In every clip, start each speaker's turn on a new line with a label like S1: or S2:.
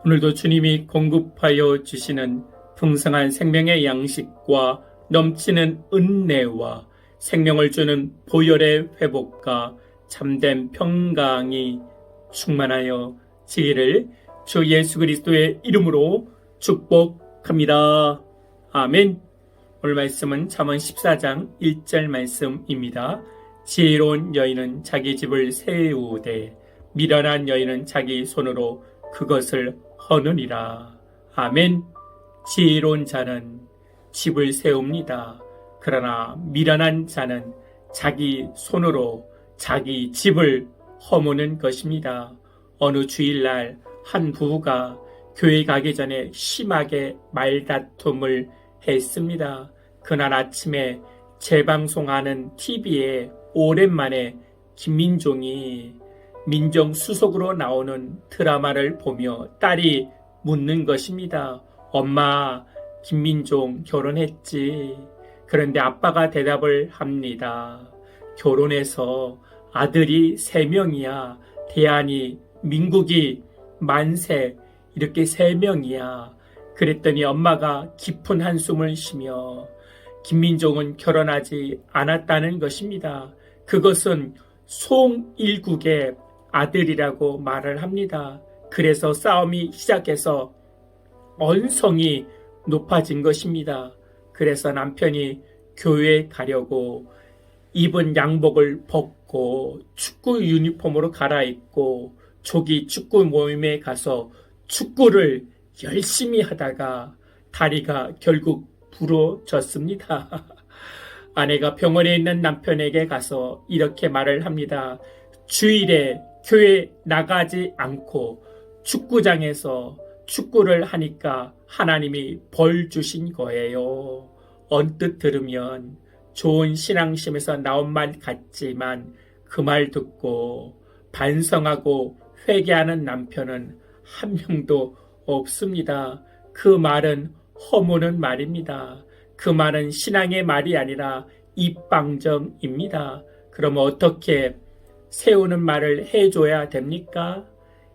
S1: 오늘도 주님이 공급하여 주시는 풍성한 생명의 양식과 넘치는 은혜와 생명을 주는 보혈의 회복과 참된 평강이 충만하여 지기를 주 예수 그리스도의 이름으로 축복합니다. 아멘. 오늘 말씀은 잠언 14장 1절 말씀입니다. 지혜로운 여인은 자기 집을 세우되 미련한 여인은 자기 손으로 그것을 허느니라. 아멘. 지혜로운 자는 집을 세웁니다. 그러나 미련한 자는 자기 손으로 자기 집을 허무는 것입니다. 어느 주일날 한 부부가 교회 가기 전에 심하게 말다툼을 했습니다. 그날 아침에 재방송하는 TV에 오랜만에 김민종이 민정수석으로 나오는 드라마를 보며 딸이 묻는 것입니다. 엄마, 김민종 결혼했지? 그런데 아빠가 대답을 합니다. 결혼해서 아들이 3명이야. 대한이, 민국이, 만세 이렇게 3명이야. 그랬더니 엄마가 깊은 한숨을 쉬며 김민종은 결혼하지 않았다는 것입니다. 그것은 송일국의 아들이라고 말을 합니다. 그래서 싸움이 시작해서 언성이 높아진 것입니다. 그래서 남편이 교회에 가려고 입은 양복을 벗고 축구 유니폼으로 갈아입고 조기 축구 모임에 가서 축구를 열심히 하다가 다리가 결국 부러졌습니다. 아내가 병원에 있는 남편에게 가서 이렇게 말을 합니다. 주일에 교회 나가지 않고 축구장에서 축구를 하니까 하나님이 벌 주신 거예요. 언뜻 들으면 좋은 신앙심에서 나온 말 같지만 그 말 듣고 반성하고 회개하는 남편은 한 명도 없습니다. 그 말은 허무는 말입니다. 그 말은 신앙의 말이 아니라 입방정입니다. 그러면 어떻게 세우는 말을 해줘야 됩니까?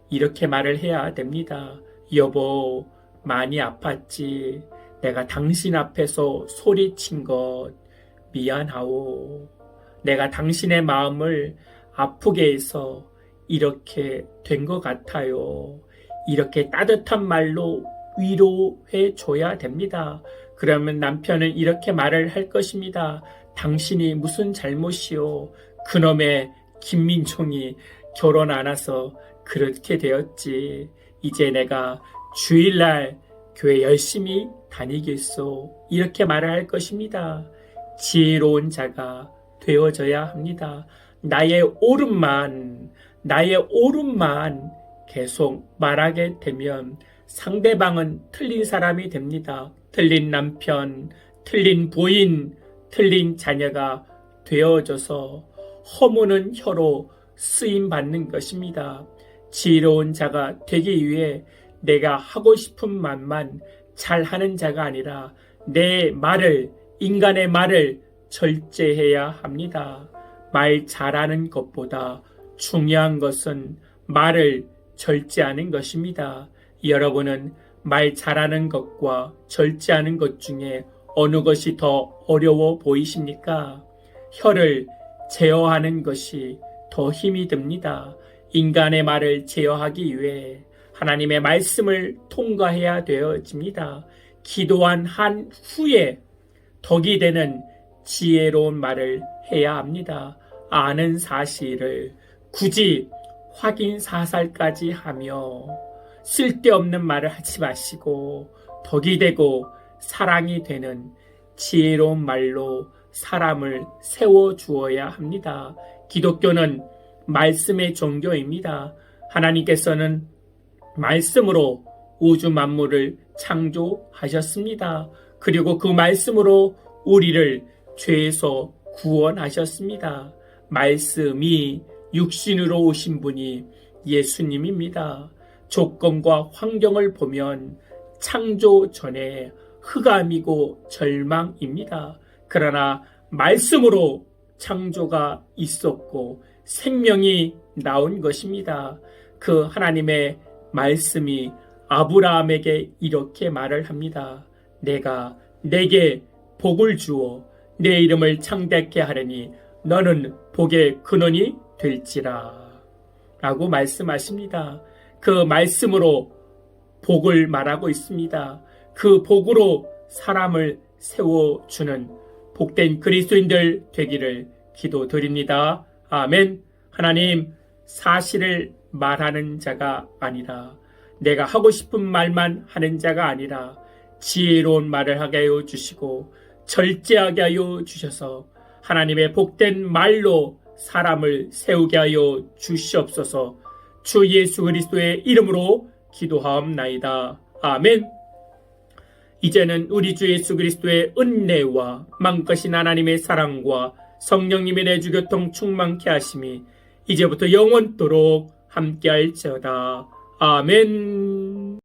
S1: 이렇게 말을 해야 됩니다. 여보, 많이 아팠지. 내가 당신 앞에서 소리친 것 미안하오. 내가 당신의 마음을 아프게 해서 이렇게 된 것 같아요. 이렇게 따뜻한 말로 위로해 줘야 됩니다. 그러면 남편은 이렇게 말을 할 것입니다. 당신이 무슨 잘못이요. 그놈의 김민종이 결혼 안 와서 그렇게 되었지. 이제 내가 주일날 교회 열심히 다니겠소. 이렇게 말을 할 것입니다. 지혜로운 자가 되어져야 합니다. 나의 옳음만 계속 말하게 되면 상대방은 틀린 사람이 됩니다. 틀린 남편, 틀린 부인, 틀린 자녀가 되어져서 허무는 혀로 쓰임받는 것입니다. 지혜로운 자가 되기 위해 내가 하고 싶은 말만 잘하는 자가 아니라 내 말을, 인간의 말을 절제해야 합니다. 말 잘하는 것보다 중요한 것은 말을 절제하는 것입니다. 여러분은 말 잘하는 것과 절제하는 것 중에 어느 것이 더 어려워 보이십니까? 혀를 제어하는 것이 더 힘이 듭니다. 인간의 말을 제어하기 위해 하나님의 말씀을 통과해야 되어집니다. 기도한 한 후에 덕이 되는 지혜로운 말을 해야 합니다. 아는 사실을 굳이 확인 사살까지 하며 쓸데없는 말을 하지 마시고 덕이 되고 사랑이 되는 지혜로운 말로 사람을 세워주어야 합니다. 기독교는 말씀의 종교입니다. 하나님께서는 말씀으로 우주 만물을 창조하셨습니다. 그리고 그 말씀으로 우리를 죄에서 구원하셨습니다. 말씀이 육신으로 오신 분이 예수님입니다. 조건과 환경을 보면 창조 전에 흑암이고 절망입니다. 그러나 말씀으로 창조가 있었고 생명이 나온 것입니다. 그 하나님의 말씀이 아브라함에게 이렇게 말을 합니다. 내가 내게 복을 주어 내 이름을 창대케 하려니 너는 복의 근원이 될지라 라고 말씀하십니다. 그 말씀으로 복을 말하고 있습니다. 그 복으로 사람을 세워주는 복된 그리스도인들 되기를 기도드립니다. 아멘. 하나님, 사실을 말하는 자가 아니라 내가 하고 싶은 말만 하는 자가 아니라 지혜로운 말을 하게 하여 주시고 절제하게 하여 주셔서 하나님의 복된 말로 사람을 세우게 하여 주시옵소서. 주 예수 그리스도의 이름으로 기도하옵나이다. 아멘. 이제는 우리 주 예수 그리스도의 은혜와 만것인 하나님의 사랑과 성령님의 내주교통 충만케 하심이 이제부터 영원토록 함께할지어다. 아멘.